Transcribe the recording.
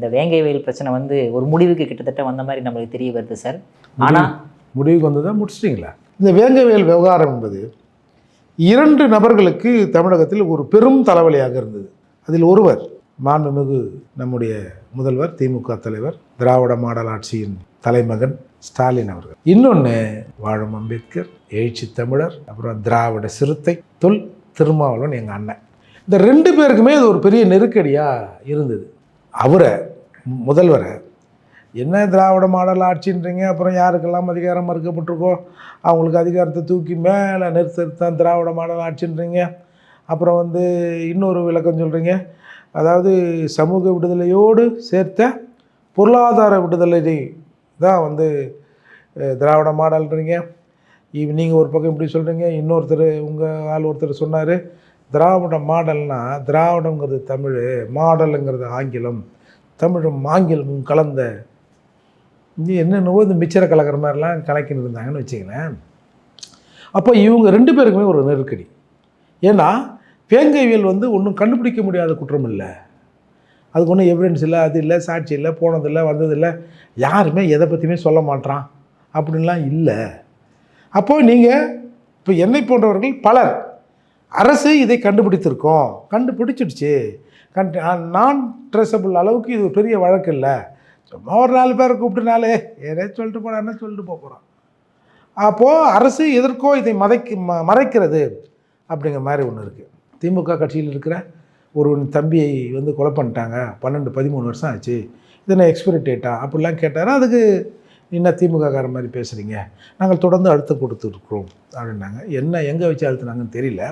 இந்த வேங்கை வயல் பிரச்சனை வந்து ஒரு முடிவுக்கு கிட்டத்தட்ட வந்த மாதிரி நம்மளுக்கு தெரிய வருது சார். ஆனால் முடிவுக்கு வந்ததாக முடிச்சிட்டிங்களா? இந்த வேங்கை வயல் விவகாரம் என்பது 2 நபர்களுக்கு தமிழகத்தில் ஒரு பெரும் தலைவலியாக இருந்தது. அதில் ஒருவர் மாண்புமிகு நம்முடைய முதல்வர், திமுக தலைவர், திராவிட மாடல் ஆட்சியின் தலைமகன் ஸ்டாலின் அவர்கள். இன்னொன்று வாழும் அம்பேத்கர், எழுச்சி தமிழர், அப்புறம் திராவிட சிறுத்தை தொல் திருமாவளவன் எங்கள் அண்ணன். இந்த 2 பேருக்குமே இது ஒரு பெரிய நெருக்கடியாக இருந்தது. அவரை முதல்வரை என்ன திராவிட மாடல் ஆட்சின்றீங்க, அப்புறம் யாருக்கெல்லாம் அதிகாரம் மறுக்கப்பட்டிருக்கோ அவங்களுக்கு அதிகாரத்தை தூக்கி மேலே நிறுத்தத்தான் திராவிட மாடல் ஆட்சின்றீங்க. அப்புறம் வந்து இன்னொரு விளக்கம் சொல்கிறீங்க, அதாவது சமூக விடுதலையோடு சேர்த்த பொருளாதார விடுதலை தான் வந்து திராவிட மாடல்ன்றீங்க. நீங்கள் ஒரு பக்கம் இப்படி சொல்கிறீங்க. இன்னொருத்தர் உங்கள் ஆள் ஒருத்தர் சொன்னார், திராவிட மாடல்னால் திராவிடங்கிறது தமிழ், மாடலுங்கிறது ஆங்கிலம், தமிழும் ஆங்கிலமும் கலந்த என்னென்னவோ இந்த மிச்சரை கலக்கிற மாதிரிலாம் கலக்கின்னு இருந்தாங்கன்னு வச்சுங்களேன். அப்போ இவங்க 2 பேருக்குமே ஒரு நெருக்கடி. ஏன்னா வேங்கைவியல் வந்து ஒன்றும் கண்டுபிடிக்க முடியாத குற்றம் இல்லை, அதுக்கு ஒன்றும் எவிடன்ஸ் இல்லை, அது இல்லை, சாட்சி இல்லை, போனதில்லை, வந்ததில்லை, யாருமே எதை பற்றியுமே சொல்ல மாட்டான் அப்படின்லாம் இல்லை. அப்போது நீங்கள் இப்போ என்னை போன்றவர்கள் பலர் அரசு இதை கண்டுபிடித்திருக்கோம், கண்டுபிடிச்சிடுச்சு, நான் ட்ரெஸபிள் அளவுக்கு இது பெரிய வழக்கு இல்லை, சும்மா ஒரு 4 பேரை கூப்பிட்டுனாலே ஏதாச்சும் சொல்லிட்டு போனான்னு சொல்லிட்டு போகிறோம். அப்போது அரசு எதற்கோ இதை மறைக்கிறது அப்படிங்கிற மாதிரி ஒன்று இருக்குது. திமுக கட்சியில் இருக்கிற ஒரு தம்பியை வந்து கொலை பண்ணிட்டாங்க, 12-13 வருஷம் ஆச்சு, இதனை எக்ஸ்பைரி டேட்டா அப்படிலாம் கேட்டார். அதுக்கு என்ன திமுககார மாதிரி பேசுகிறீங்க, நாங்கள் தொடர்ந்து அழுத்தம் கொடுத்துருக்குறோம் அப்படின்னாங்க. என்ன எங்கே வச்சு அழுத்துனாங்கன்னு தெரியல.